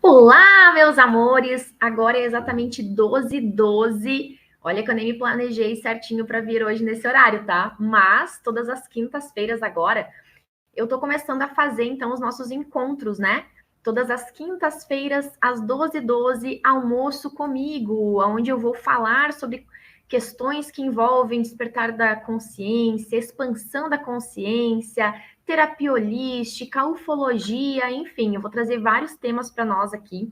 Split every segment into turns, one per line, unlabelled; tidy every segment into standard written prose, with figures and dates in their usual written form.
Olá, meus amores! Agora é exatamente 12h12. Olha que eu nem me planejei certinho para vir hoje nesse horário, tá? Mas todas as quintas-feiras agora eu tô começando a fazer então os nossos encontros, né? Todas as quintas-feiras às 12h12, almoço comigo, onde eu vou falar sobre questões que envolvem despertar da consciência, expansão da consciência, terapia holística, ufologia, enfim, eu vou trazer vários temas para nós aqui,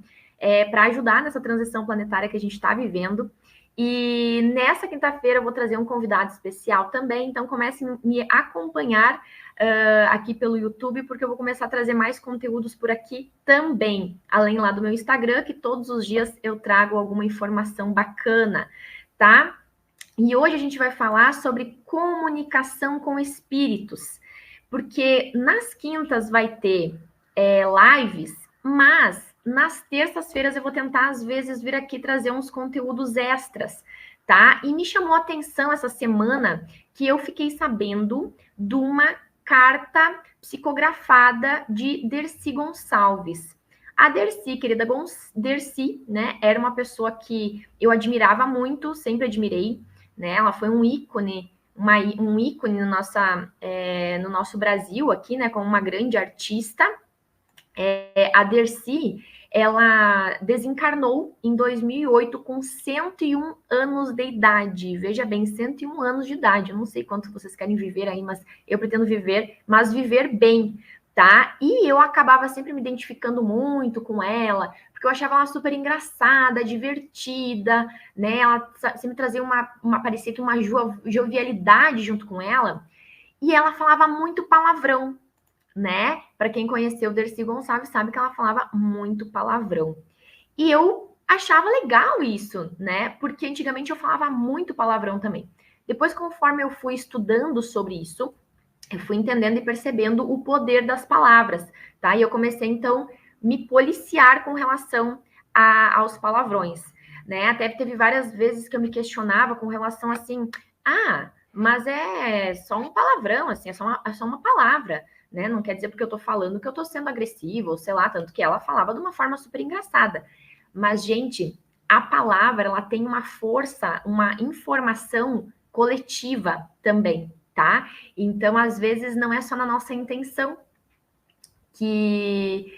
para ajudar nessa transição planetária que a gente está vivendo. E nessa quinta-feira eu vou trazer um convidado especial também, então comece a me acompanhar aqui pelo YouTube, porque eu vou começar a trazer mais conteúdos por aqui também, além lá do meu Instagram, que todos os dias eu trago alguma informação bacana, tá? E hoje a gente vai falar sobre comunicação com espíritos, porque nas quintas vai ter lives, mas nas terças-feiras eu vou tentar, às vezes, vir aqui trazer uns conteúdos extras, tá? E me chamou a atenção essa semana que eu fiquei sabendo de uma carta psicografada de Dercy Gonçalves. A Dercy, querida Dercy, né, era uma pessoa que eu admirava muito, sempre admirei, né? Ela foi um ícone, um ícone no nosso Brasil aqui, né, como uma grande artista. A Dercy, ela desencarnou em 2008 com 101 anos de idade. Veja bem, 101 anos de idade. Eu não sei quanto vocês querem viver aí, mas eu pretendo viver, mas viver bem, tá? E eu acabava sempre me identificando muito com ela, porque eu achava ela super engraçada, divertida, né? Ela sempre trazia parecia que uma jovialidade junto com ela. E ela falava muito palavrão, né? Para quem conheceu Dercy Gonçalves sabe que ela falava muito palavrão. E eu achava legal isso, né? Porque antigamente eu falava muito palavrão também. Depois, conforme eu fui estudando sobre isso, eu fui entendendo e percebendo o poder das palavras, tá? E eu comecei, então, me policiar com relação aos palavrões, né? Até teve várias vezes que eu me questionava com relação assim, mas é só um palavrão, assim, é só uma palavra, né? Não quer dizer porque eu tô falando que eu tô sendo agressiva, ou sei lá, tanto que ela falava de uma forma super engraçada. Mas, gente, a palavra, ela tem uma força, uma informação coletiva também, tá? Então, às vezes, não é só na nossa intenção que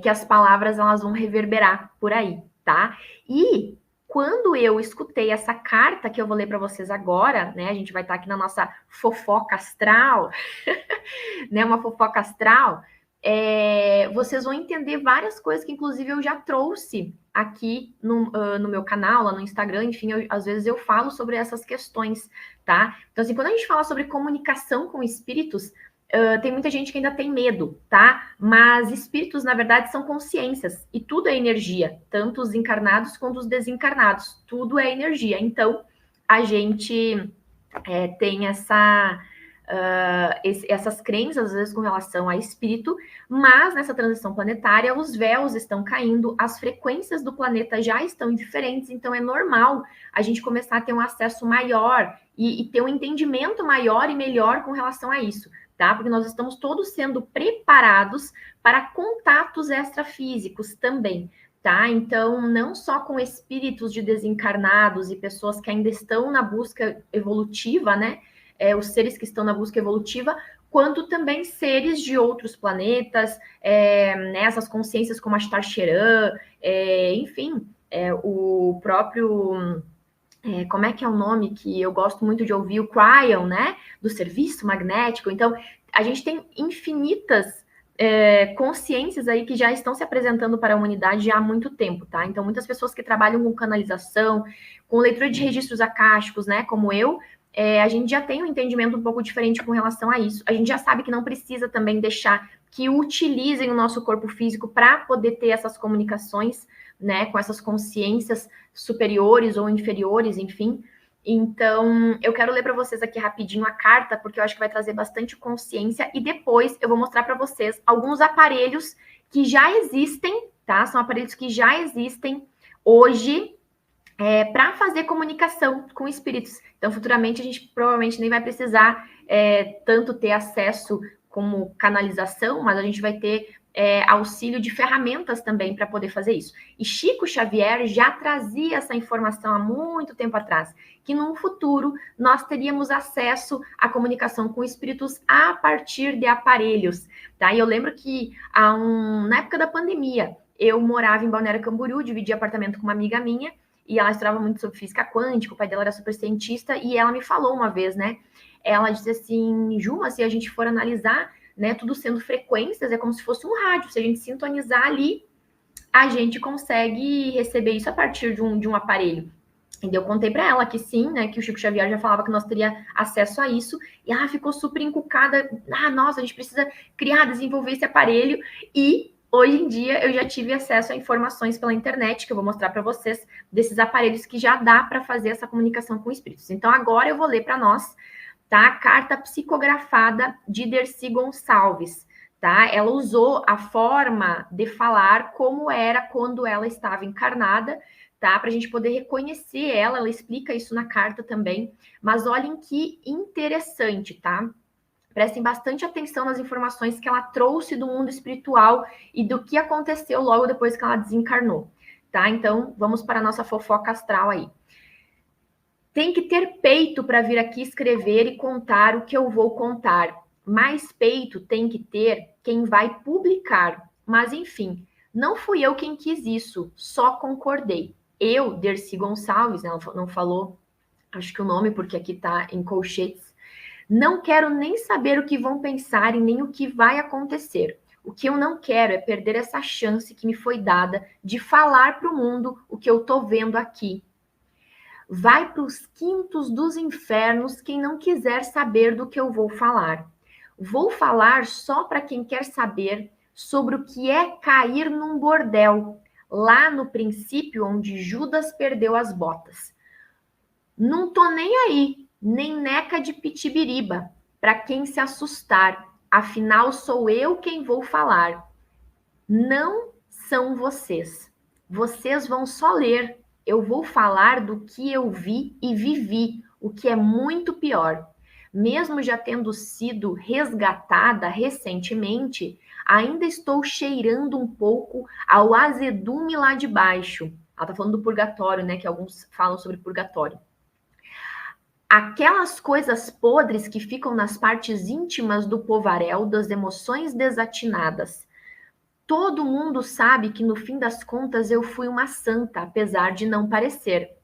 as palavras elas vão reverberar por aí, tá? E quando eu escutei essa carta que eu vou ler para vocês agora, né? A gente vai estar aqui na nossa fofoca astral, né? Uma fofoca astral. Vocês vão entender várias coisas que, inclusive, eu já trouxe aqui no meu canal, lá no Instagram, enfim, às vezes eu falo sobre essas questões, tá? Então, assim, quando a gente fala sobre comunicação com espíritos, tem muita gente que ainda tem medo, tá? Mas espíritos, na verdade, são consciências, e tudo é energia, tanto os encarnados quanto os desencarnados, tudo é energia. Então, a gente tem essas crenças, às vezes, com relação a espírito, mas nessa transição planetária, os véus estão caindo, as frequências do planeta já estão diferentes, então é normal a gente começar a ter um acesso maior e ter um entendimento maior e melhor com relação a isso, tá? Porque nós estamos todos sendo preparados para contatos extrafísicos também, tá? Então, não só com espíritos de desencarnados e pessoas que ainda estão na busca evolutiva, né? Os seres que estão na busca evolutiva, quanto também seres de outros planetas, né, essas consciências como a Star Sheran, enfim, o próprio... como é que é o nome que eu gosto muito de ouvir? O Cryon, né? Do serviço magnético. Então, a gente tem infinitas consciências aí que já estão se apresentando para a humanidade já há muito tempo, tá? Então, muitas pessoas que trabalham com canalização, com leitura de registros acásticos, né? Como eu, a gente já tem um entendimento um pouco diferente com relação a isso. A gente já sabe que não precisa também deixar que utilizem o nosso corpo físico para poder ter essas comunicações, né, com essas consciências superiores ou inferiores, enfim. Então, eu quero ler para vocês aqui rapidinho a carta, porque eu acho que vai trazer bastante consciência, e depois eu vou mostrar para vocês alguns aparelhos que já existem, tá? São aparelhos que já existem hoje, para fazer comunicação com espíritos. Então, futuramente, a gente provavelmente nem vai precisar tanto ter acesso como canalização, mas a gente vai ter auxílio de ferramentas também para poder fazer isso. E Chico Xavier já trazia essa informação há muito tempo atrás, que no futuro nós teríamos acesso à comunicação com espíritos a partir de aparelhos, tá? E eu lembro que na época da pandemia, eu morava em Balneário Camboriú, dividia apartamento com uma amiga minha, e ela estudava muito sobre física quântica, o pai dela era super cientista, e ela me falou uma vez, né? Ela disse assim, Juma, se a gente for analisar, né, tudo sendo frequências, é como se fosse um rádio. Se a gente sintonizar ali, a gente consegue receber isso a partir de um aparelho. E eu contei para ela que sim, né, que o Chico Xavier já falava que nós teria acesso a isso, e ela ficou super encucada. Nossa, a gente precisa criar, desenvolver esse aparelho. E hoje em dia eu já tive acesso a informações pela internet, que eu vou mostrar para vocês, desses aparelhos que já dá para fazer essa comunicação com espíritos. Então agora eu vou ler para nós, tá? A carta psicografada de Dercy Gonçalves, tá? Ela usou a forma de falar como era quando ela estava encarnada, tá? Para a gente poder reconhecer ela, ela explica isso na carta também. Mas olhem que interessante, tá? Prestem bastante atenção nas informações que ela trouxe do mundo espiritual e do que aconteceu logo depois que ela desencarnou, tá? Então, vamos para a nossa fofoca astral aí. Tem que ter peito para vir aqui escrever e contar o que eu vou contar. Mais peito tem que ter quem vai publicar. Mas, enfim, não fui eu quem quis isso, só concordei. Eu, Dercy Gonçalves, ela não falou, acho que o nome, porque aqui está em colchetes, não quero nem saber o que vão pensar e nem o que vai acontecer. O que eu não quero é perder essa chance que me foi dada de falar para o mundo o que eu estou vendo aqui. Vai para os quintos dos infernos quem não quiser saber do que eu vou falar. Vou falar só para quem quer saber sobre o que é cair num bordel, lá no princípio onde Judas perdeu as botas. Não tô nem aí, nem neca de pitibiriba, para quem se assustar, afinal sou eu quem vou falar. Não são vocês. Vocês vão só ler. Eu vou falar do que eu vi e vivi, o que é muito pior. Mesmo já tendo sido resgatada recentemente, ainda estou cheirando um pouco ao azedume lá de baixo. Ela está falando do purgatório, né? Que alguns falam sobre purgatório. Aquelas coisas podres que ficam nas partes íntimas do povaréu das emoções desatinadas. Todo mundo sabe que no fim das contas eu fui uma santa, apesar de não parecer.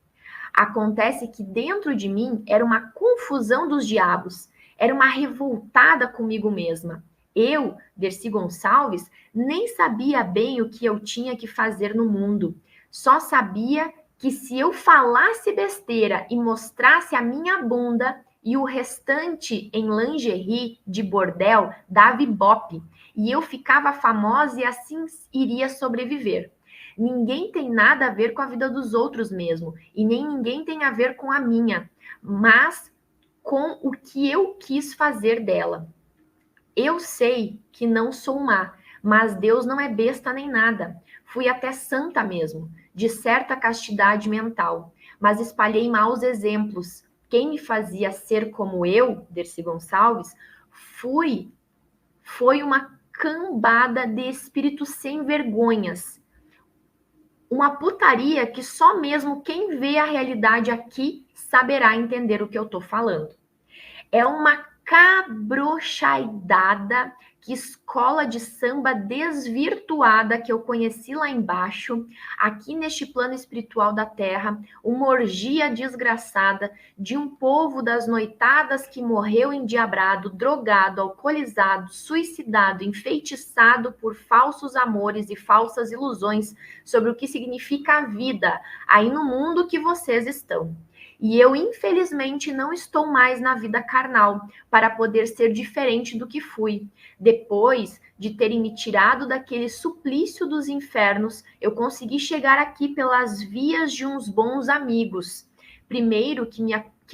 Acontece que dentro de mim era uma confusão dos diabos, era uma revoltada comigo mesma. Eu, Dercy Gonçalves, nem sabia bem o que eu tinha que fazer no mundo. Só sabia que se eu falasse besteira e mostrasse a minha bunda e o restante em lingerie de bordel, dava ibope. E eu ficava famosa e assim iria sobreviver. Ninguém tem nada a ver com a vida dos outros mesmo, e nem ninguém tem a ver com a minha, mas com o que eu quis fazer dela. Eu sei que não sou má, mas Deus não é besta nem nada. Fui até santa mesmo, de certa castidade mental, mas espalhei maus exemplos. Quem me fazia ser como eu, Dercy Gonçalves, foi uma cambada de espíritos sem vergonhas. Uma putaria que só mesmo quem vê a realidade aqui saberá entender o que eu tô falando. É uma cabrochaidada, que escola de samba desvirtuada que eu conheci lá embaixo, aqui neste plano espiritual da Terra, uma orgia desgraçada de um povo das noitadas que morreu endiabrado, drogado, alcoolizado, suicidado, enfeitiçado por falsos amores e falsas ilusões sobre o que significa a vida aí no mundo que vocês estão. E eu, infelizmente, não estou mais na vida carnal para poder ser diferente do que fui. Depois de terem me tirado daquele suplício dos infernos, eu consegui chegar aqui pelas vias de uns bons amigos. Primeiro que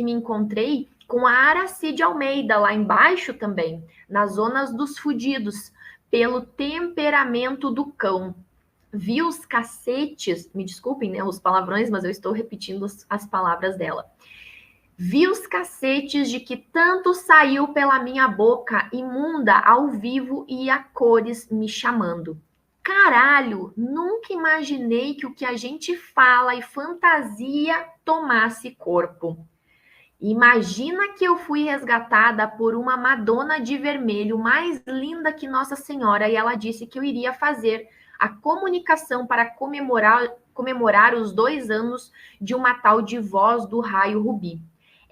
me encontrei com a Aracide Almeida, lá embaixo também, nas zonas dos fudidos, pelo temperamento do cão. Vi os cacetes, me desculpem, né, os palavrões, mas eu estou repetindo as palavras dela. Vi os cacetes de que tanto saiu pela minha boca, imunda ao vivo e a cores me chamando. Caralho, nunca imaginei que o que a gente fala e fantasia tomasse corpo. Imagina que eu fui resgatada por uma Madonna de vermelho mais linda que Nossa Senhora e ela disse que eu iria fazer a comunicação para comemorar os 2 anos de uma tal de voz do raio rubi.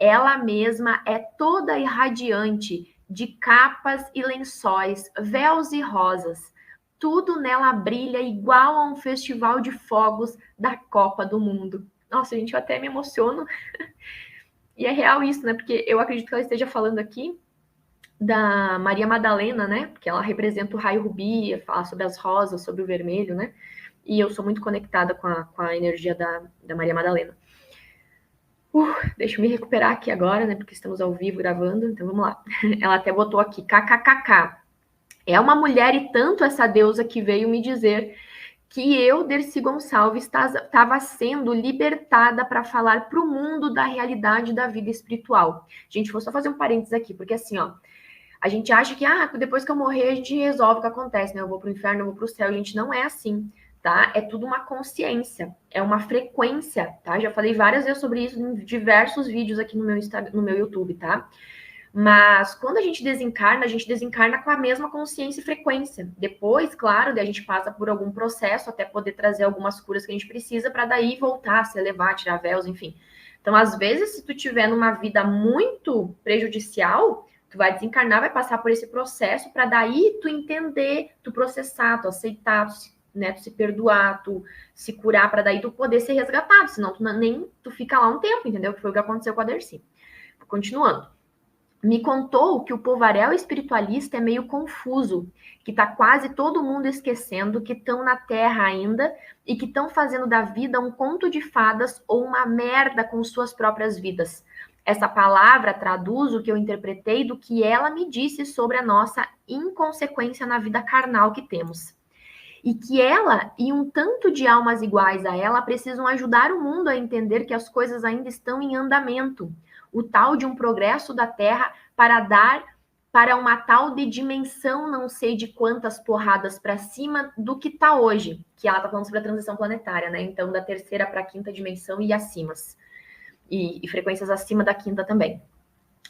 Ela mesma é toda irradiante, de capas e lençóis, véus e rosas. Tudo nela brilha igual a um festival de fogos da Copa do Mundo. Nossa, gente, eu até me emociono. E é real isso, né? Porque eu acredito que ela esteja falando aqui da Maria Madalena, né? Porque ela representa o raio rubi, fala sobre as rosas, sobre o vermelho, né? E eu sou muito conectada com a energia da Maria Madalena. Deixa eu me recuperar aqui agora, né? Porque estamos ao vivo gravando, então vamos lá. Ela até botou aqui, kkkk. É uma mulher e tanto essa deusa que veio me dizer que eu, Dercy Gonçalves, estava sendo libertada para falar para o mundo da realidade da vida espiritual. Gente, vou só fazer um parênteses aqui, porque assim, ó, a gente acha que, depois que eu morrer, a gente resolve o que acontece, né? Eu vou para o inferno, eu vou para o céu. Gente, não é assim, tá? É tudo uma consciência, é uma frequência, tá? Já falei várias vezes sobre isso em diversos vídeos aqui no meu Instagram, no meu YouTube, tá? Mas quando a gente desencarna com a mesma consciência e frequência. Depois, claro, a gente passa por algum processo até poder trazer algumas curas que a gente precisa para daí voltar, se elevar, tirar véus, enfim. Então, às vezes, se tu tiver numa vida muito prejudicial, tu vai desencarnar, vai passar por esse processo para daí tu entender, tu processar, tu aceitar, tu se perdoar, tu se curar para daí tu poder ser resgatado, senão tu fica lá um tempo, entendeu? Que foi o que aconteceu com a Dercy. Continuando. Me contou que o povaréu espiritualista é meio confuso, que está quase todo mundo esquecendo que estão na Terra ainda e que estão fazendo da vida um conto de fadas ou uma merda com suas próprias vidas. Essa palavra traduz o que eu interpretei do que ela me disse sobre a nossa inconsequência na vida carnal que temos. E que ela e um tanto de almas iguais a ela precisam ajudar o mundo a entender que as coisas ainda estão em andamento. O tal de um progresso da Terra para dar para uma tal de dimensão, não sei de quantas porradas para cima do que está hoje, que ela está falando sobre a transição planetária, né? Então, da terceira para a quinta dimensão e acima. E frequências acima da quinta também.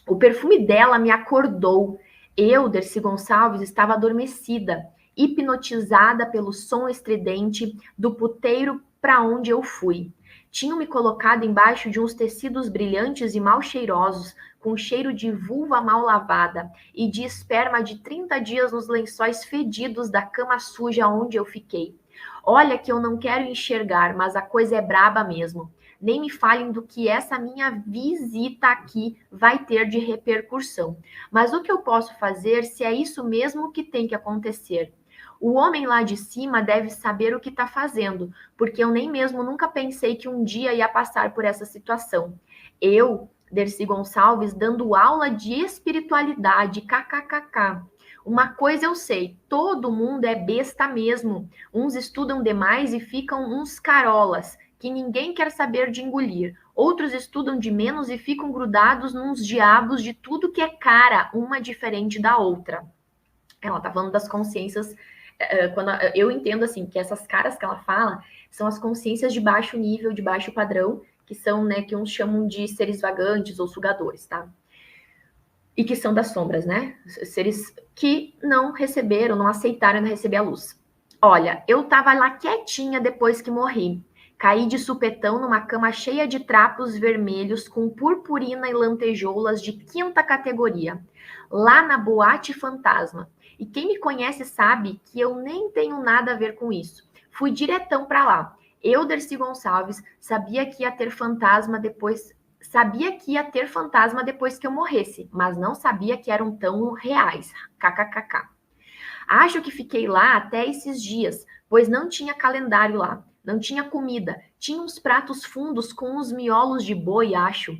O perfume dela me acordou. Eu, Dercy Gonçalves, estava adormecida, hipnotizada pelo som estridente do puteiro para onde eu fui. Tinham me colocado embaixo de uns tecidos brilhantes e mal cheirosos, com cheiro de vulva mal lavada e de esperma de 30 dias nos lençóis fedidos da cama suja onde eu fiquei. Olha que eu não quero enxergar, mas a coisa é braba mesmo. Nem me falem do que essa minha visita aqui vai ter de repercussão. Mas o que eu posso fazer se é isso mesmo que tem que acontecer? O homem lá de cima deve saber o que está fazendo, porque eu nem mesmo nunca pensei que um dia ia passar por essa situação. Eu, Dercy Gonçalves, dando aula de espiritualidade, kkkk. Uma coisa eu sei, todo mundo é besta mesmo. Uns estudam demais e ficam uns carolas, que ninguém quer saber de engolir. Outros estudam de menos e ficam grudados nos diabos de tudo que é cara, uma diferente da outra. Ela tá falando das consciências, quando eu entendo assim, que essas caras que ela fala são as consciências de baixo nível, de baixo padrão, que são, né, que uns chamam de seres vagantes ou sugadores, tá? E que são das sombras, né? Seres que não receberam, não aceitaram receber a luz. Olha, eu tava lá quietinha depois que morri. Caí de supetão numa cama cheia de trapos vermelhos com purpurina e lantejoulas de 5ª categoria, lá na Boate Fantasma. E quem me conhece sabe que eu nem tenho nada a ver com isso. Fui diretão para lá. Eu, Dercy Gonçalves, sabia que ia ter fantasma depois que eu morresse, mas não sabia que eram tão reais. KKKK. Acho que fiquei lá até esses dias, pois não tinha calendário lá. Não tinha comida, tinha uns pratos fundos com uns miolos de boi, acho,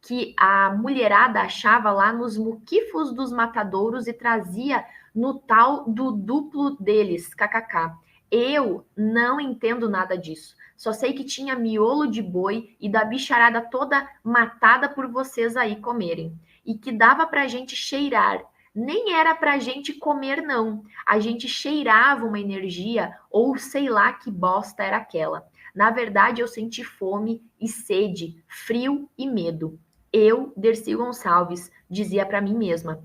que a mulherada achava lá nos muquifos dos matadouros e trazia no tal do duplo deles, kkk. Eu não entendo nada disso. Só sei que tinha miolo de boi e da bicharada toda matada por vocês aí comerem. E que dava pra gente cheirar. Nem era pra gente comer, não. A gente cheirava uma energia, ou sei lá que bosta era aquela. Na verdade, eu senti fome e sede, frio e medo. Eu, Dercy Gonçalves, dizia pra mim mesma: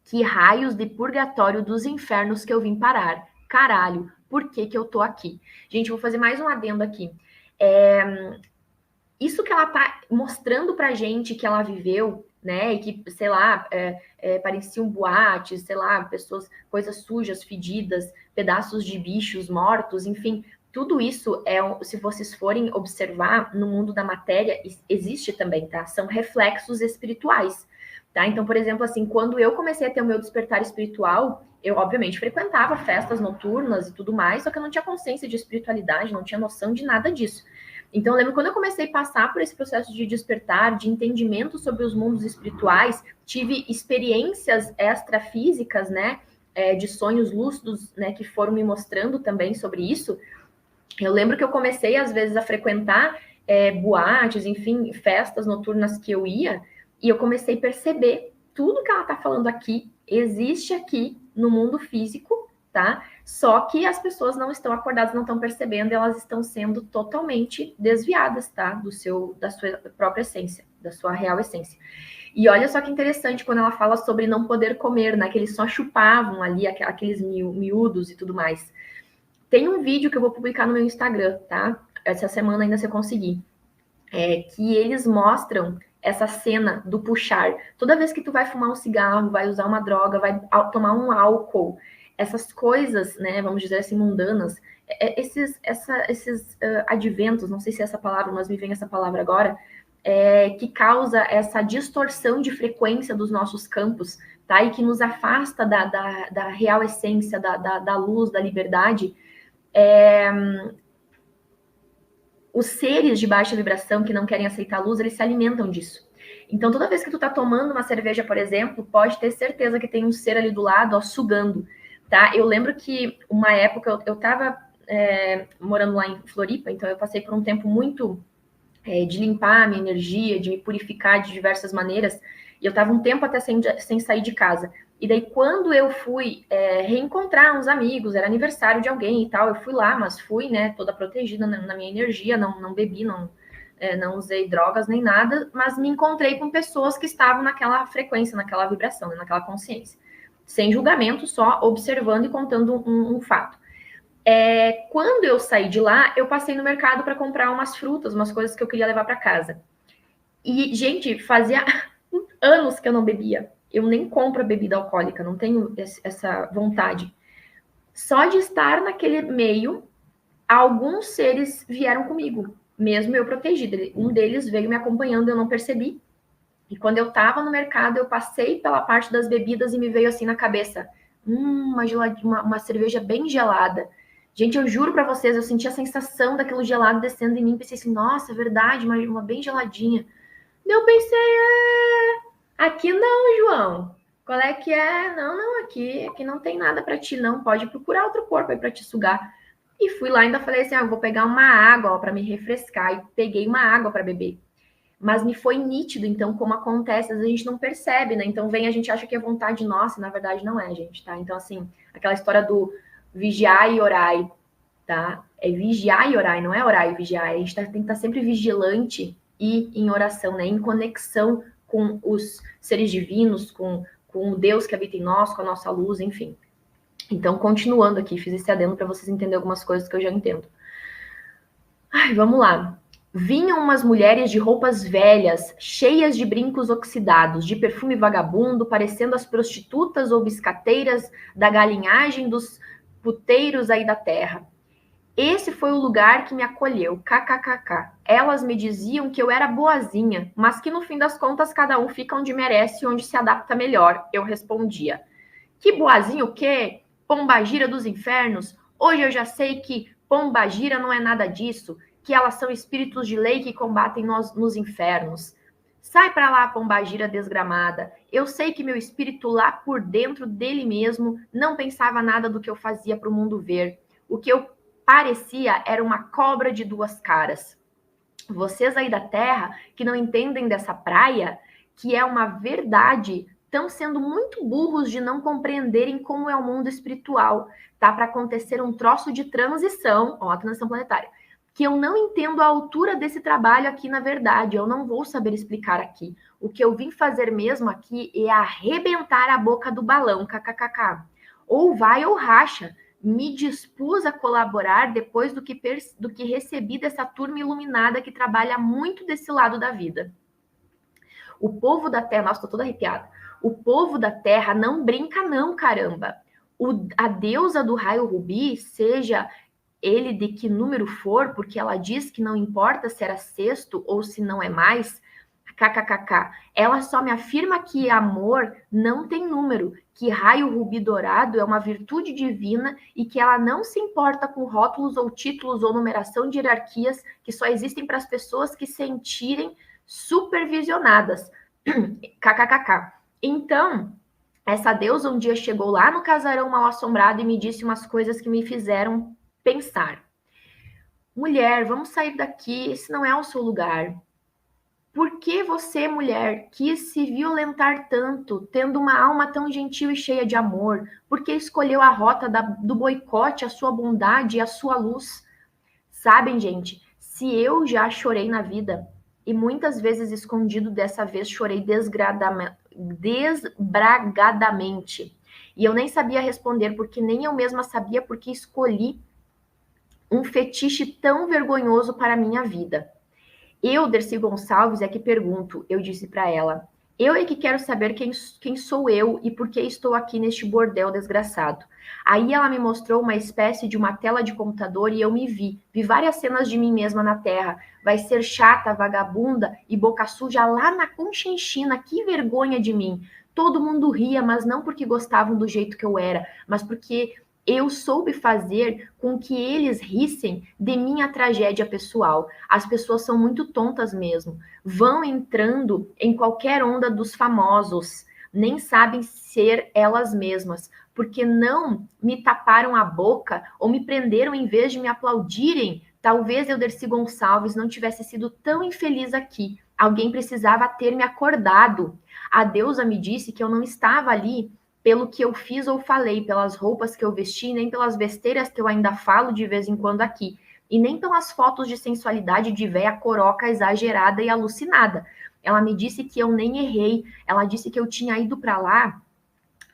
que raios de purgatório dos infernos que eu vim parar. Caralho, por que que eu tô aqui? Gente, eu vou fazer mais um adendo aqui. Isso que ela tá mostrando pra gente que ela viveu, né, e que, sei lá, pareciam boates, sei lá, pessoas, coisas sujas, fedidas, pedaços de bichos mortos, enfim, tudo isso se vocês forem observar no mundo da matéria, existe também, tá? São reflexos espirituais, tá? Então, por exemplo, assim, quando eu comecei a ter o meu despertar espiritual, eu, obviamente, frequentava festas noturnas e tudo mais, só que eu não tinha consciência de espiritualidade, não tinha noção de nada disso. Então, eu lembro quando eu comecei a passar por esse processo de despertar, de entendimento sobre os mundos espirituais, tive experiências extrafísicas, né, de sonhos lúcidos, né, que foram me mostrando também sobre isso. Eu lembro que eu comecei, às vezes, a frequentar boates, enfim, festas noturnas que eu ia, e eu comecei a perceber tudo que ela está falando aqui, existe aqui no mundo físico, tá? Só que as pessoas não estão acordadas, não estão percebendo, elas estão sendo totalmente desviadas, tá? Da sua própria essência, da sua real essência. E olha só que interessante quando ela fala sobre não poder comer, né? Que eles só chupavam ali aqueles miúdos e tudo mais. Tem um vídeo que eu vou publicar no meu Instagram, tá? Essa semana ainda se eu conseguir. Que eles mostram essa cena do puxar. Toda vez que tu vai fumar um cigarro, vai usar uma droga, vai tomar um álcool, essas coisas, né, vamos dizer assim, mundanas, esses adventos, não sei se é essa palavra, mas me vem essa palavra agora, que causa essa distorção de frequência dos nossos campos, tá? E que nos afasta da real essência, da luz, da liberdade. Os seres de baixa vibração que não querem aceitar a luz, eles se alimentam disso. Então, toda vez que tu tá tomando uma cerveja, por exemplo, pode ter certeza que tem um ser ali do lado, ó, sugando, tá? Eu lembro que uma época eu tava morando lá em Floripa, então eu passei por um tempo muito de limpar a minha energia, de me purificar de diversas maneiras, e eu tava um tempo até sem sair de casa. E daí, quando eu fui reencontrar uns amigos, era aniversário de alguém e tal, eu fui lá, mas fui, né, toda protegida na minha energia, não bebi, não usei drogas nem nada, mas me encontrei com pessoas que estavam naquela frequência, naquela vibração, né, naquela consciência. Sem julgamento, só observando e contando um fato. Quando eu saí de lá, eu passei no mercado para comprar umas frutas, umas coisas que eu queria levar para casa. E, gente, fazia anos que eu não bebia. Eu nem compro bebida alcoólica, não tenho essa vontade. Só de estar naquele meio, alguns seres vieram comigo, mesmo eu protegida. Um deles veio me acompanhando, eu não percebi. E quando eu estava no mercado, eu passei pela parte das bebidas e me veio assim na cabeça, uma cerveja bem gelada. Gente, eu juro para vocês, eu senti a sensação daquilo gelado descendo em mim, pensei assim, nossa, é verdade, uma bem geladinha. Eu pensei, aqui não, João. Qual é que é? Não, aqui não tem nada para ti, não. Pode procurar outro corpo aí para te sugar. E fui lá e ainda falei assim, vou pegar uma água para me refrescar. E peguei uma água para beber. Mas me foi nítido, então, como acontece, às vezes a gente não percebe, né? Então a gente acha que é vontade nossa, e na verdade não é, gente, tá? Então, assim, aquela história do vigiar e orai, tá? É vigiar e orai, não é orar e vigiar. A gente tem que estar sempre vigilante e em oração, né? Em conexão com os seres divinos, com o Deus que habita em nós, com a nossa luz, enfim. Então, continuando aqui, fiz esse adendo para vocês entenderem algumas coisas que eu já entendo. Vamos lá. Vinham umas mulheres de roupas velhas, cheias de brincos oxidados, de perfume vagabundo, parecendo as prostitutas ou biscateiras da galinhagem dos puteiros aí da terra. Esse foi o lugar que me acolheu, kkkk. Elas me diziam que eu era boazinha, mas que no fim das contas cada um fica onde merece e onde se adapta melhor. Eu respondia. Que boazinha o quê? Pombagira dos infernos? Hoje eu já sei que pombagira não é nada disso, que elas são espíritos de lei que combatem nós nos infernos. Sai pra lá, pombagira desgramada. Eu sei que meu espírito lá por dentro dele mesmo não pensava nada do que eu fazia para o mundo ver. O que eu parecia era uma cobra de duas caras. Vocês aí da Terra que não entendem dessa praia, que é uma verdade, estão sendo muito burros de não compreenderem como é o mundo espiritual. Tá para acontecer um troço de transição, ó, a transição planetária, que eu não entendo a altura desse trabalho aqui, na verdade. Eu não vou saber explicar aqui. O que eu vim fazer mesmo aqui é arrebentar a boca do balão, kkkk. Ou vai ou racha. Me dispus a colaborar depois do que recebi dessa turma iluminada que trabalha muito desse lado da vida. O povo da Terra, nossa, tô toda arrepiada. O povo da Terra não brinca não, caramba. A deusa do raio rubi, seja ele de que número for, porque ela diz que não importa se era sexto ou se não é mais, kkkk. Ela só me afirma que amor não tem número, que raio rubi dourado é uma virtude divina e que ela não se importa com rótulos ou títulos ou numeração de hierarquias que só existem para as pessoas que sentirem supervisionadas. kkkk. Então, essa deusa um dia chegou lá no casarão mal assombrado e me disse umas coisas que me fizeram pensar. Mulher, vamos sair daqui, esse não é o seu lugar. Por que você, mulher, quis se violentar tanto, tendo uma alma tão gentil e cheia de amor? Por que escolheu a rota do boicote, a sua bondade e a sua luz? Sabem, gente, se eu já chorei na vida, e muitas vezes escondido, dessa vez chorei desbragadamente. E eu nem sabia responder, porque nem eu mesma sabia porque escolhi um fetiche tão vergonhoso para a minha vida. Eu, Dercy Gonçalves, é que pergunto, eu disse para ela. Eu é que quero saber quem sou eu e por que estou aqui neste bordel desgraçado. Aí ela me mostrou uma espécie de uma tela de computador e eu me vi. Vi várias cenas de mim mesma na Terra. Vai ser chata, vagabunda e boca suja lá na Conchinchina. Que vergonha de mim. Todo mundo ria, mas não porque gostavam do jeito que eu era, mas porque eu soube fazer com que eles rissem de minha tragédia pessoal. As pessoas são muito tontas mesmo. Vão entrando em qualquer onda dos famosos. Nem sabem ser elas mesmas. Porque não me taparam a boca ou me prenderam em vez de me aplaudirem. Talvez eu, Dercy Gonçalves, não tivesse sido tão infeliz aqui. Alguém precisava ter me acordado. A deusa me disse que eu não estava ali pelo que eu fiz ou falei, pelas roupas que eu vesti, nem pelas besteiras que eu ainda falo de vez em quando aqui, e nem pelas fotos de sensualidade de véia coroca exagerada e alucinada. Ela me disse que eu nem errei, ela disse que eu tinha ido para lá,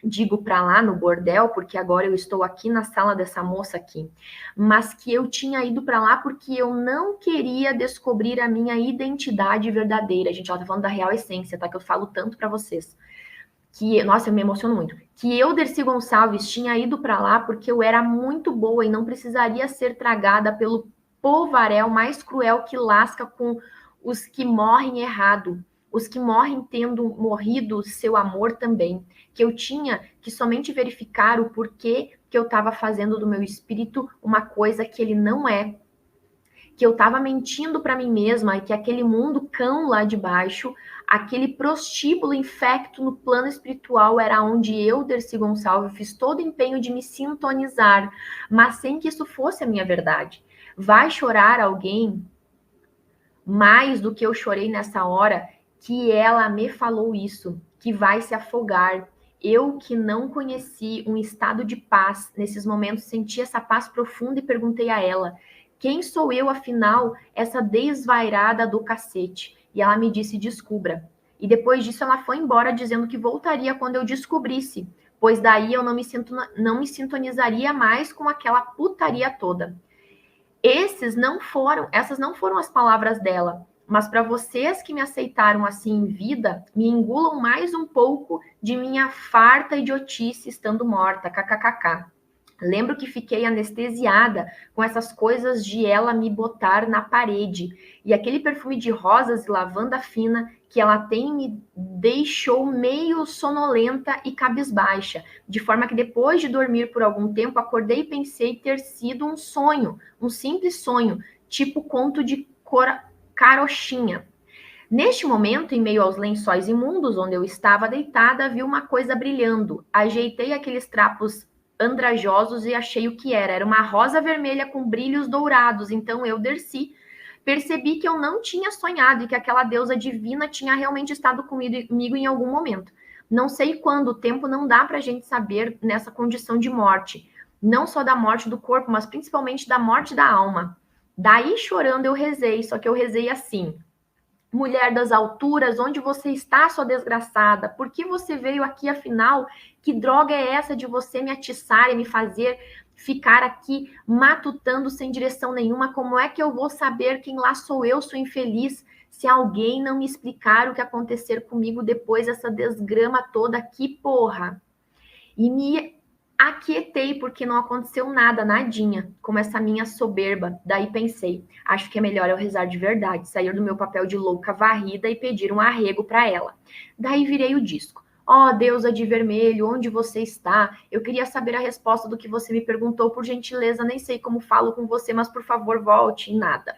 digo para lá no bordel, porque agora eu estou aqui na sala dessa moça aqui, mas que eu tinha ido para lá porque eu não queria descobrir a minha identidade verdadeira. Gente, ela tá falando da real essência, tá? Que eu falo tanto para vocês. Que, nossa, eu me emociono muito, que eu, Dercy Gonçalves, tinha ido para lá porque eu era muito boa e não precisaria ser tragada pelo povaréu mais cruel que lasca com os que morrem errado, os que morrem tendo morrido seu amor também, que eu tinha que somente verificar o porquê que eu estava fazendo do meu espírito uma coisa que ele não é, que eu estava mentindo para mim mesma e que aquele mundo cão lá de baixo, aquele prostíbulo infecto no plano espiritual era onde eu, Dercy Gonçalves, fiz todo o empenho de me sintonizar, mas sem que isso fosse a minha verdade. Vai chorar alguém mais do que eu chorei nessa hora que ela me falou isso, que vai se afogar. Eu que não conheci um estado de paz, nesses momentos senti essa paz profunda e perguntei a ela: quem sou eu, afinal, essa desvairada do cacete? E ela me disse, descubra. E depois disso ela foi embora dizendo que voltaria quando eu descobrisse, pois daí eu não me sintonizaria mais com aquela putaria toda. Essas não foram as palavras dela, mas para vocês que me aceitaram assim em vida, me engulam mais um pouco de minha farta idiotice estando morta, kkkk. Lembro que fiquei anestesiada com essas coisas de ela me botar na parede. E aquele perfume de rosas e lavanda fina que ela tem me deixou meio sonolenta e cabisbaixa. De forma que depois de dormir por algum tempo, acordei e pensei ter sido um sonho, um simples sonho, tipo conto de carochinha. Neste momento, em meio aos lençóis imundos onde eu estava deitada, vi uma coisa brilhando. Ajeitei aqueles trapos andrajosos e achei o que era. Era uma rosa vermelha com brilhos dourados. Então eu, Dercy, percebi que eu não tinha sonhado e que aquela deusa divina tinha realmente estado comigo em algum momento. Não sei quando, o tempo não dá para a gente saber nessa condição de morte. Não só da morte do corpo, mas principalmente da morte da alma. Daí, chorando, eu rezei, só que eu rezei assim: mulher das alturas, onde você está, sua desgraçada? Por que você veio aqui, afinal? Que droga é essa de você me atiçar e me fazer ficar aqui matutando sem direção nenhuma? Como é que eu vou saber quem lá sou eu, sou infeliz, se alguém não me explicar o que acontecer comigo depois dessa desgrama toda aqui, porra? E me aquietei porque não aconteceu nada, nadinha, como essa minha soberba. Daí pensei, acho que é melhor eu rezar de verdade, sair do meu papel de louca varrida e pedir um arrego para ela. Daí virei o disco. Ó, deusa de vermelho, onde você está? Eu queria saber a resposta do que você me perguntou, por gentileza, nem sei como falo com você, mas por favor volte. E nada.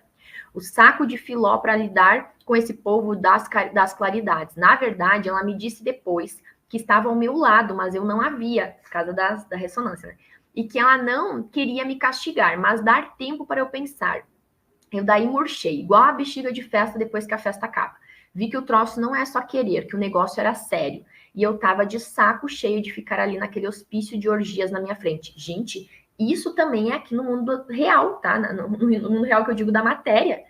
O saco de Filó para lidar com esse povo das claridades. Na verdade, ela me disse depois que estava ao meu lado, mas eu não a via, por causa da ressonância, né? E que ela não queria me castigar, mas dar tempo para eu pensar. Eu daí murchei, igual a bexiga de festa depois que a festa acaba. Vi que o troço não é só querer, que o negócio era sério. E eu tava de saco cheio de ficar ali naquele hospício de orgias na minha frente. Gente, isso também é aqui no mundo real, tá? No mundo real que eu digo da matéria.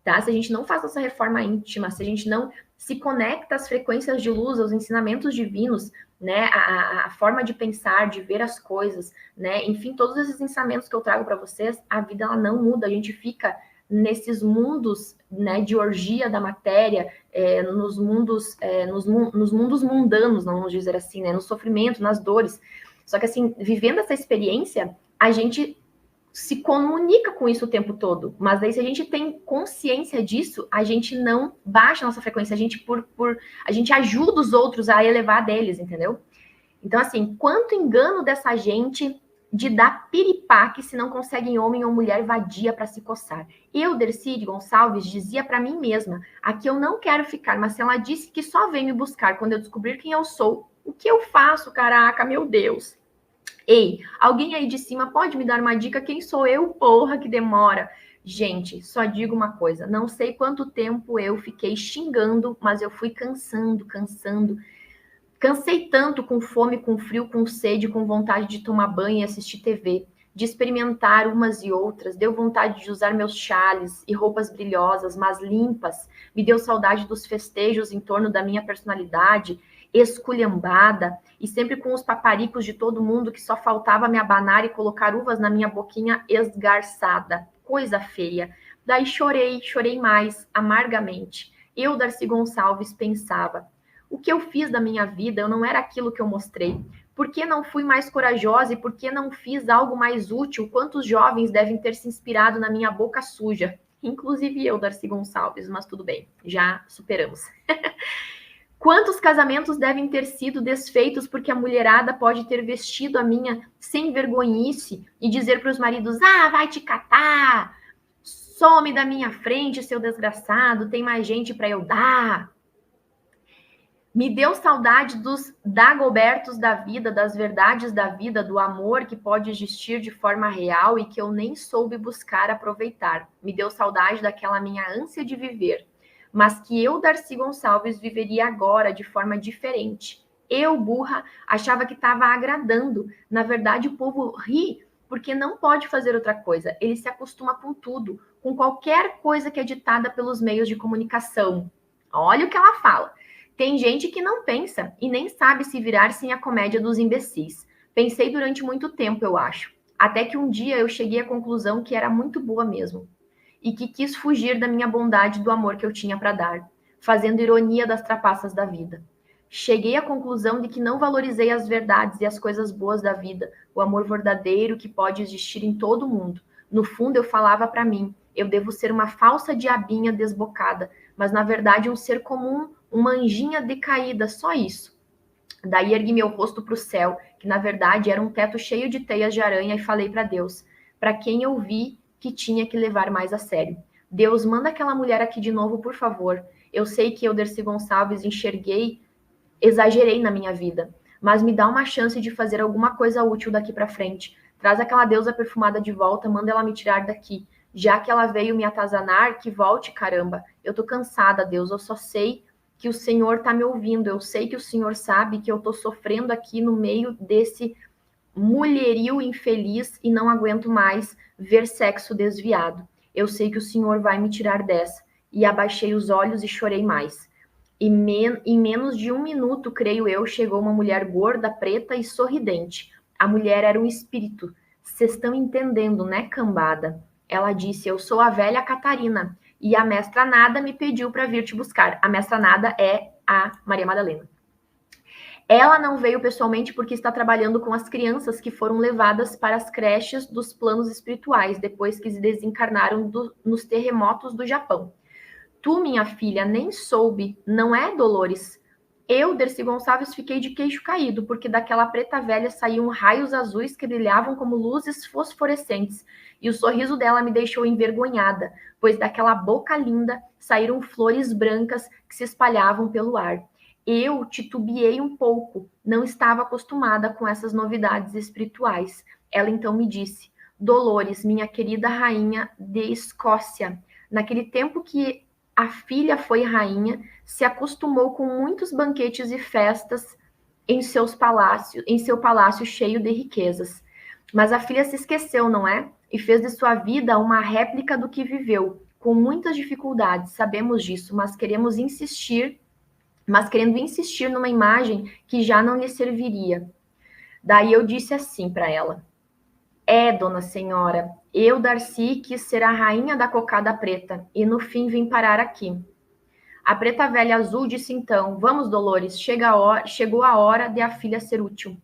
Tá? Se a gente não faz essa reforma íntima, se a gente não se conecta às frequências de luz, aos ensinamentos divinos, né, a forma de pensar, de ver as coisas, né, enfim, todos esses ensinamentos que eu trago para vocês, a vida ela não muda, a gente fica nesses mundos, né, de orgia da matéria, nos mundos mundanos, vamos dizer assim, né, no sofrimento, nas dores. Só que assim, vivendo essa experiência, a gente se comunica com isso o tempo todo. Mas daí, se a gente tem consciência disso, a gente não baixa a nossa frequência, a gente a gente ajuda os outros a elevar deles, entendeu? Então, assim, quanto engano dessa gente de dar piripaque se não conseguem homem ou mulher vadia para se coçar. Eu, Dercy Gonçalves, dizia para mim mesma: aqui eu não quero ficar, mas se ela disse que só vem me buscar quando eu descobrir quem eu sou, o que eu faço, caraca, meu Deus? Ei, alguém aí de cima pode me dar uma dica? Quem sou eu, porra, que demora? Gente, só digo uma coisa, não sei quanto tempo eu fiquei xingando, mas eu fui cansando. Cansei tanto com fome, com frio, com sede, com vontade de tomar banho e assistir TV, de experimentar umas e outras, deu vontade de usar meus chales e roupas brilhosas, mas limpas, me deu saudade dos festejos em torno da minha personalidade, esculhambada, e sempre com os paparicos de todo mundo que só faltava me abanar e colocar uvas na minha boquinha esgarçada. Coisa feia. Daí chorei mais, amargamente. Eu, Darcy Gonçalves, pensava: o que eu fiz da minha vida, eu não era aquilo que eu mostrei. Por que não fui mais corajosa e por que não fiz algo mais útil? Quantos jovens devem ter se inspirado na minha boca suja? Inclusive eu, Darcy Gonçalves, mas tudo bem, já superamos. Quantos casamentos devem ter sido desfeitos porque a mulherada pode ter vestido a minha sem vergonhice e dizer para os maridos: ah, vai te catar, some da minha frente, seu desgraçado, tem mais gente para eu dar. Me deu saudade dos dagobertos da vida, das verdades da vida, do amor que pode existir de forma real e que eu nem soube buscar aproveitar. Me deu saudade daquela minha ânsia de viver, mas que eu, Darcy Gonçalves, viveria agora de forma diferente. Eu, burra, achava que estava agradando. Na verdade, o povo ri porque não pode fazer outra coisa. Ele se acostuma com tudo, com qualquer coisa que é ditada pelos meios de comunicação. Olha o que ela fala. Tem gente que não pensa e nem sabe se virar sem a comédia dos imbecis. Pensei durante muito tempo, eu acho. Até que um dia eu cheguei à conclusão que era muito boa mesmo. E que quis fugir da minha bondade e do amor que eu tinha para dar, fazendo ironia das trapaças da vida. Cheguei à conclusão de que não valorizei as verdades e as coisas boas da vida, o amor verdadeiro que pode existir em todo mundo. No fundo, eu falava para mim: eu devo ser uma falsa diabinha desbocada, mas na verdade um ser comum, uma anjinha decaída, só isso. Daí ergui meu rosto para o céu, que na verdade era um teto cheio de teias de aranha, e falei para Deus, para quem eu vi que tinha que levar mais a sério: Deus, manda aquela mulher aqui de novo, por favor. Eu sei que eu, Dercy Gonçalves, exagerei na minha vida, mas me dá uma chance de fazer alguma coisa útil daqui para frente. Traz aquela deusa perfumada de volta, manda ela me tirar daqui. Já que ela veio me atazanar, que volte, caramba. Eu tô cansada, Deus, eu só sei que o Senhor tá me ouvindo, eu sei que o Senhor sabe que eu tô sofrendo aqui no meio desse mulherio infeliz e não aguento mais ver sexo desviado. Eu sei que o Senhor vai me tirar dessa. E abaixei os olhos e chorei mais. Em menos de 1 minuto, creio eu, chegou uma mulher gorda, preta e sorridente. A mulher era um espírito. Vocês estão entendendo, né, cambada? Ela disse, eu sou a velha Catarina, e a mestra Nada me pediu para vir te buscar. A mestra Nada é a Maria Madalena. Ela não veio pessoalmente porque está trabalhando com as crianças que foram levadas para as creches dos planos espirituais, depois que se desencarnaram nos terremotos do Japão. Tu, minha filha, nem soube, não é, Dolores? Eu, Dercy Gonçalves, fiquei de queixo caído, porque daquela preta velha saíam raios azuis que brilhavam como luzes fosforescentes, e o sorriso dela me deixou envergonhada, pois daquela boca linda saíram flores brancas que se espalhavam pelo ar. Eu titubeei um pouco, não estava acostumada com essas novidades espirituais. Ela então me disse, Dolores, minha querida rainha de Escócia, naquele tempo que a filha foi rainha, se acostumou com muitos banquetes e festas em seu palácio cheio de riquezas. Mas a filha se esqueceu, não é? E fez de sua vida uma réplica do que viveu, com muitas dificuldades, sabemos disso, mas querendo insistir numa imagem que já não lhe serviria. Daí eu disse assim para ela, dona senhora, eu, Darcy, quis ser a rainha da cocada preta, e no fim vim parar aqui. A preta velha azul disse então, vamos, Dolores, chegou a hora de a filha ser útil.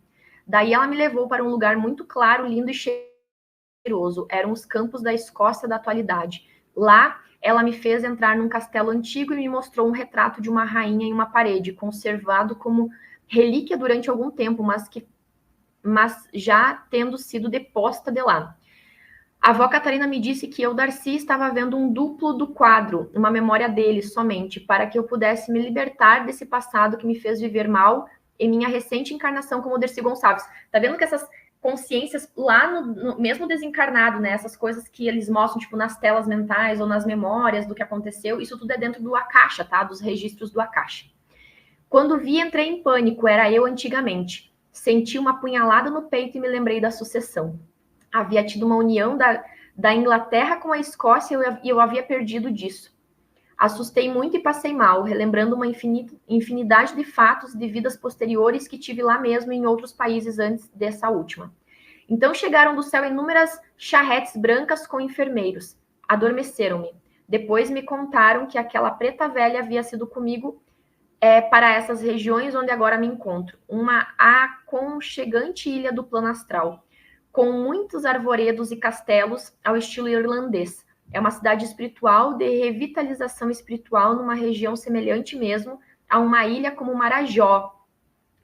Daí ela me levou para um lugar muito claro, lindo e cheiroso. Eram os campos da Escócia da atualidade. Lá, ela me fez entrar num castelo antigo e me mostrou um retrato de uma rainha em uma parede, conservado como relíquia durante algum tempo, mas já tendo sido deposta de lá. A avó Catarina me disse que eu, Darcy, estava vendo um duplo do quadro, uma memória dele somente, para que eu pudesse me libertar desse passado que me fez viver mal em minha recente encarnação como Dercy Gonçalves. Tá vendo que essas consciências lá no mesmo desencarnado, né, essas coisas que eles mostram, tipo, nas telas mentais ou nas memórias do que aconteceu, isso tudo é dentro do Akasha, tá? Dos registros do Akasha. Quando vi, entrei em pânico, era eu antigamente. Senti uma punhalada no peito e me lembrei da sucessão. Havia tido uma união da Inglaterra com a Escócia e eu havia perdido disso. Assustei muito e passei mal, relembrando uma infinidade de fatos de vidas posteriores que tive lá mesmo e em outros países antes dessa última. Então chegaram do céu inúmeras charretes brancas com enfermeiros. Adormeceram-me. Depois me contaram que aquela preta velha havia sido comigo para essas regiões onde agora me encontro. Uma aconchegante ilha do plano astral, com muitos arvoredos e castelos ao estilo irlandês. É uma cidade espiritual de revitalização espiritual numa região semelhante mesmo a uma ilha como Marajó.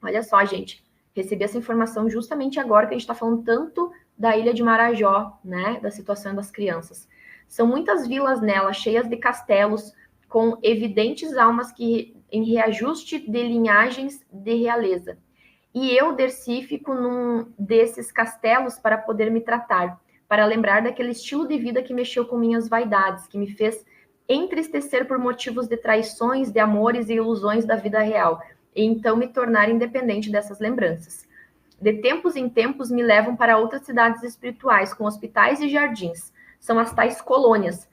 Olha só, gente, recebi essa informação justamente agora que a gente está falando tanto da ilha de Marajó, né, da situação das crianças. São muitas vilas nela, cheias de castelos, com evidentes almas que em reajuste de linhagens de realeza. E eu, Dercy, fico num desses castelos para poder me tratar, para lembrar daquele estilo de vida que mexeu com minhas vaidades, que me fez entristecer por motivos de traições, de amores e ilusões da vida real, e então me tornar independente dessas lembranças. De tempos em tempos me levam para outras cidades espirituais, com hospitais e jardins. São as tais colônias.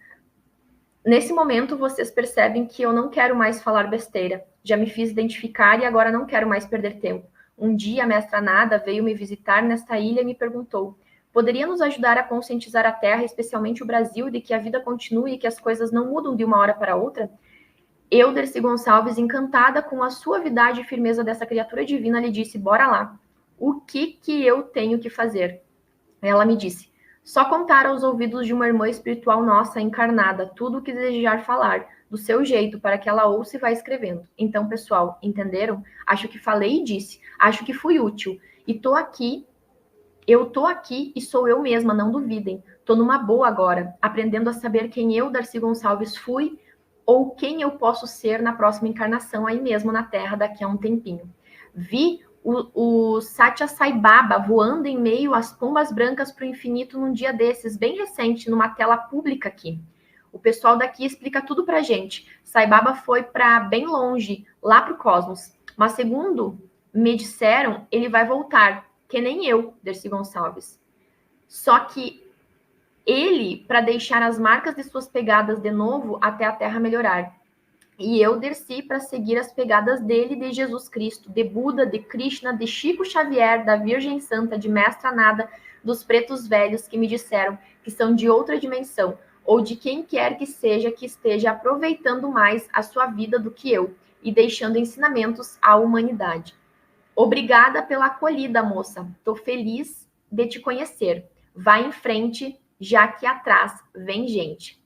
Nesse momento, vocês percebem que eu não quero mais falar besteira. Já me fiz identificar e agora não quero mais perder tempo. Um dia, a mestra Nada veio me visitar nesta ilha e me perguntou: poderia nos ajudar a conscientizar a Terra, especialmente o Brasil, de que a vida continue e que as coisas não mudam de uma hora para outra? Eu, Dercy Gonçalves, encantada com a suavidade e firmeza dessa criatura divina, lhe disse: bora lá. O que eu tenho que fazer? Ela me disse: só contar aos ouvidos de uma irmã espiritual nossa, encarnada, tudo o que desejar falar, do seu jeito, para que ela ouça e vá escrevendo. Então, pessoal, entenderam? Acho que falei e disse. Acho que fui útil. E tô aqui, eu tô aqui e sou eu mesma, não duvidem. Tô numa boa agora, aprendendo a saber quem eu, Darcy Gonçalves, fui ou quem eu posso ser na próxima encarnação aí mesmo na Terra daqui a um tempinho. Vi o Satya Sai Baba voando em meio às pombas brancas para o infinito num dia desses, bem recente, numa tela pública aqui. O pessoal daqui explica tudo pra gente. Sai Baba foi para bem longe, lá para o cosmos. Mas segundo me disseram, ele vai voltar, que nem eu, Dercy Gonçalves. Só que ele, para deixar as marcas de suas pegadas de novo até a Terra melhorar. E eu desci para seguir as pegadas dele, de Jesus Cristo, de Buda, de Krishna, de Chico Xavier, da Virgem Santa, de Mestra Nada, dos pretos velhos que me disseram que são de outra dimensão, ou de quem quer que seja que esteja aproveitando mais a sua vida do que eu e deixando ensinamentos à humanidade. Obrigada pela acolhida, moça. Tô feliz de te conhecer. Vai em frente, já que atrás vem gente.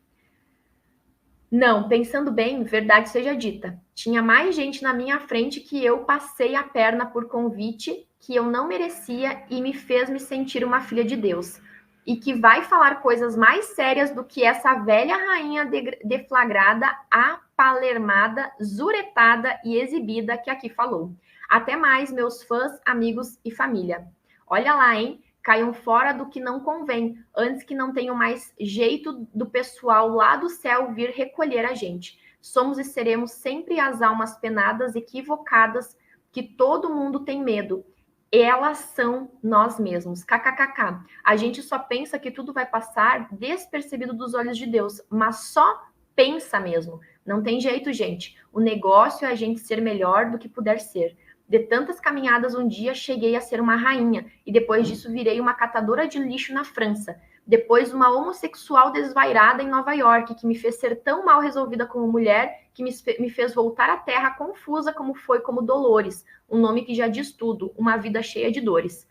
Não, pensando bem, verdade seja dita. Tinha mais gente na minha frente que eu passei a perna por convite que eu não merecia e me fez me sentir uma filha de Deus. E que vai falar coisas mais sérias do que essa velha rainha deflagrada, apalermada, zuretada e exibida que aqui falou. Até mais, meus fãs, amigos e família. Olha lá, hein? Caiam fora do que não convém, antes que não tenham mais jeito do pessoal lá do céu vir recolher a gente. Somos e seremos sempre as almas penadas, equivocadas, que todo mundo tem medo. Elas são nós mesmos. KKKK. A gente só pensa que tudo vai passar despercebido dos olhos de Deus, mas só pensa mesmo. Não tem jeito, gente. O negócio é a gente ser melhor do que puder ser. De tantas caminhadas, um dia cheguei a ser uma rainha, e depois disso virei uma catadora de lixo na França. Depois, uma homossexual desvairada em Nova York, que me fez ser tão mal resolvida como mulher, que me fez voltar à terra confusa como foi como Dolores, um nome que já diz tudo, uma vida cheia de dores.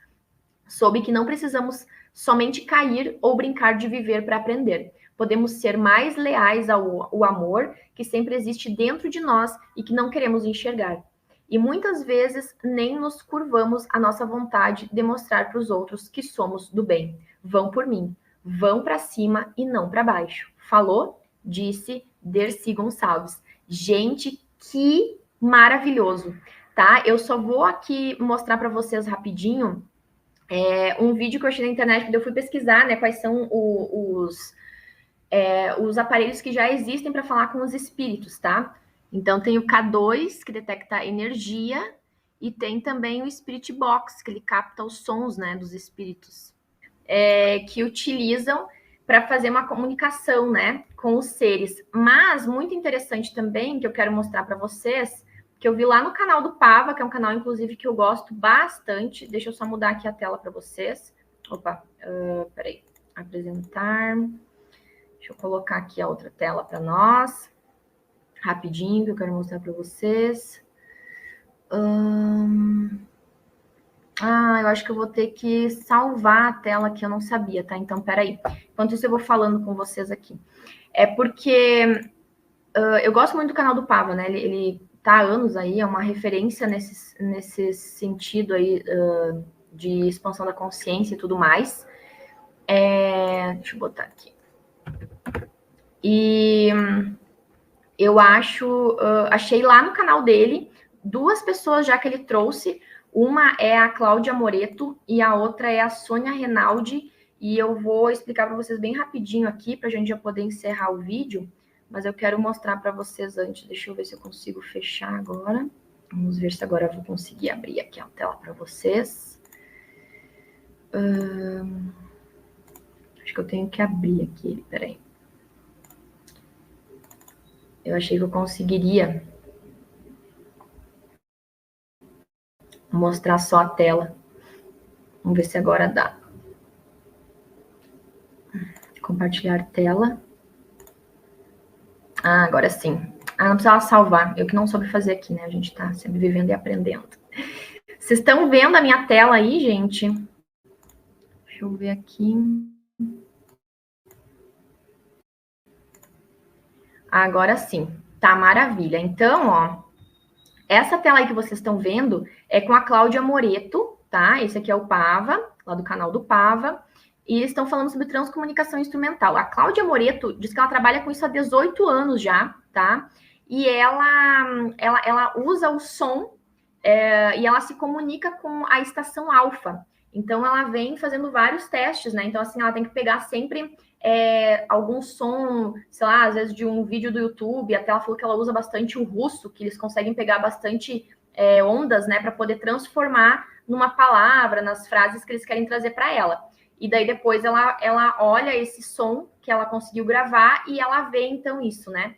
Soube que não precisamos somente cair ou brincar de viver para aprender. Podemos ser mais leais ao amor que sempre existe dentro de nós e que não queremos enxergar. E muitas vezes nem nos curvamos à nossa vontade de mostrar para os outros que somos do bem. Vão por mim, vão para cima e não para baixo. Falou? Disse Dercy Gonçalves. Gente, que maravilhoso, tá? Eu só vou aqui mostrar para vocês rapidinho um vídeo que eu achei na internet, porque eu fui pesquisar, né, quais são os aparelhos que já existem para falar com os espíritos, tá? Então, tem o K2, que detecta energia, e tem também o Spirit Box, que ele capta os sons, né, dos espíritos, que utilizam para fazer uma comunicação, né, com os seres. Mas, muito interessante também, que eu quero mostrar para vocês, que eu vi lá no canal do Pava, que é um canal, inclusive, que eu gosto bastante. Deixa eu só mudar aqui a tela para vocês. Opa, peraí. Apresentar. Deixa eu colocar aqui a outra tela para nós. Rapidinho, que eu quero mostrar para vocês. Eu acho que eu vou ter que salvar a tela que eu não sabia, tá? Então, peraí. Enquanto isso, eu vou falando com vocês aqui. É porque eu gosto muito do canal do Pava, né? Ele tá há anos aí, é uma referência nesse sentido aí de expansão da consciência e tudo mais. Deixa eu botar aqui. E eu achei lá no canal dele 2 pessoas já que ele trouxe. Uma é a Cláudia Moreto e a outra é a Sônia Renaldi. E eu vou explicar para vocês bem rapidinho aqui, para a gente já poder encerrar o vídeo. Mas eu quero mostrar para vocês antes. Deixa eu ver se eu consigo fechar agora. Vamos ver se agora eu vou conseguir abrir aqui a tela para vocês. Acho que eu tenho que abrir aqui, peraí. Eu achei que eu conseguiria mostrar só a tela. Vamos ver se agora dá. Compartilhar tela. Agora sim. Não precisava salvar. Eu que não soube fazer aqui, né? A gente tá sempre vivendo e aprendendo. Vocês estão vendo a minha tela aí, gente? Deixa eu ver aqui. Agora sim. Tá maravilha. Então, ó. Essa tela aí que vocês estão vendo é com a Cláudia Moreto, tá? Esse aqui é o Pava, lá do canal do Pava. E eles estão falando sobre transcomunicação instrumental. A Cláudia Moreto diz que ela trabalha com isso há 18 anos já, tá? E ela usa o som e ela se comunica com a estação alfa. Então, ela vem fazendo vários testes, né? Então, assim, ela tem que pegar sempre algum som, sei lá, às vezes de um vídeo do YouTube. Até ela falou que ela usa bastante o russo, que eles conseguem pegar bastante ondas, né? Para poder transformar numa palavra, nas frases que eles querem trazer para ela. E daí, depois, ela olha esse som que ela conseguiu gravar e ela vê, então, isso, né?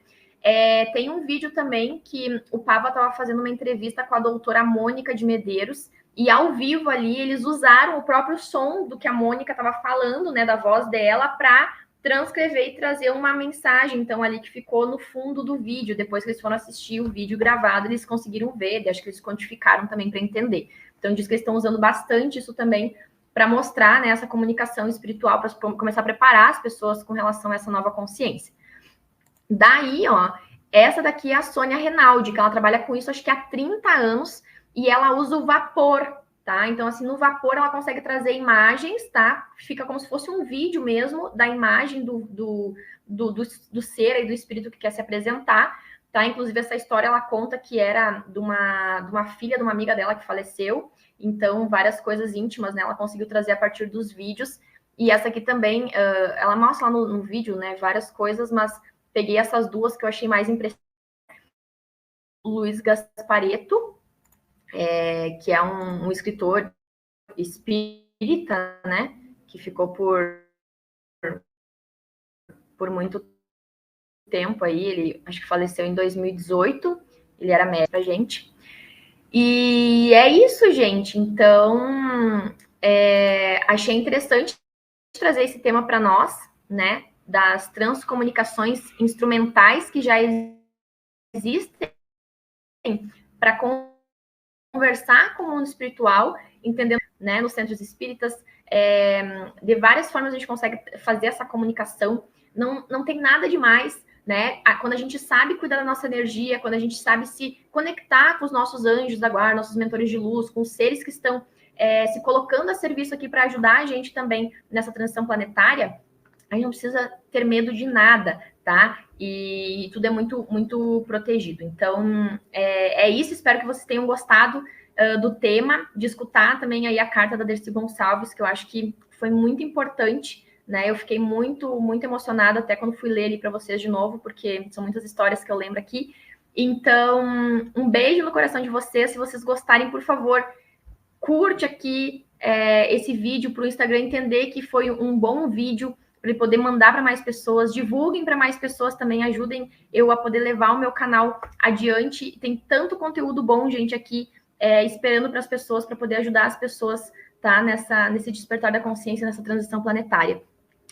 Tem um vídeo também que o Pava estava fazendo uma entrevista com a doutora Mônica de Medeiros, e ao vivo ali eles usaram o próprio som do que a Mônica estava falando, né, da voz dela, para transcrever e trazer uma mensagem, então, ali que ficou no fundo do vídeo. Depois que eles foram assistir o vídeo gravado, eles conseguiram ver, e acho que eles quantificaram também para entender. Então, diz que eles estão usando bastante isso também para mostrar, né, essa comunicação espiritual, para começar a preparar as pessoas com relação a essa nova consciência. Daí, ó, essa daqui é a Sônia Renaldi, que ela trabalha com isso acho que há 30 anos, e ela usa o vapor, tá? Então, assim, no vapor ela consegue trazer imagens, tá? Fica como se fosse um vídeo mesmo da imagem do ser e do espírito que quer se apresentar, tá? Inclusive, essa história ela conta que era de uma filha de uma amiga dela que faleceu, então várias coisas íntimas, né? Ela conseguiu trazer a partir dos vídeos, e essa aqui também, ela mostra lá no vídeo, né, várias coisas, mas peguei essas duas que eu achei mais impressionantes. Luiz Gasparetto, que é um escritor espírita, né? Que ficou por muito tempo aí. Ele acho que faleceu em 2018. Ele era médico pra gente. E é isso, gente. Então, achei interessante trazer esse tema para nós, né? Das transcomunicações instrumentais que já existem para conversar com o mundo espiritual, entendendo, né, nos centros espíritas, de várias formas a gente consegue fazer essa comunicação. Não tem nada demais, né? Quando a gente sabe cuidar da nossa energia, quando a gente sabe se conectar com os nossos anjos da guarda, nossos mentores de luz, com os seres que estão se colocando a serviço aqui para ajudar a gente também nessa transição planetária, a gente não precisa ter medo de nada, tá? E tudo é muito, muito protegido. Então, é isso. Espero que vocês tenham gostado do tema, de escutar também aí a carta da Dercy Gonçalves, que eu acho que foi muito importante, né? Eu fiquei muito, muito emocionada até quando fui ler ali para vocês de novo, porque são muitas histórias que eu lembro aqui. Então, um beijo no coração de vocês. Se vocês gostarem, por favor, curte aqui esse vídeo para o Instagram entender que foi um bom vídeo, para ele poder mandar para mais pessoas, divulguem para mais pessoas também, ajudem eu a poder levar o meu canal adiante. Tem tanto conteúdo bom, gente, aqui esperando para as pessoas, para poder ajudar as pessoas, tá? Nesse despertar da consciência, nessa transição planetária.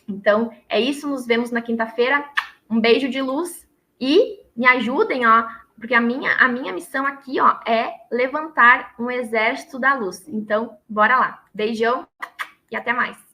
Então, é isso, nos vemos na quinta-feira. Um beijo de luz e me ajudem, ó, porque a minha missão aqui, ó, é levantar um exército da luz. Então, bora lá. Beijão e até mais.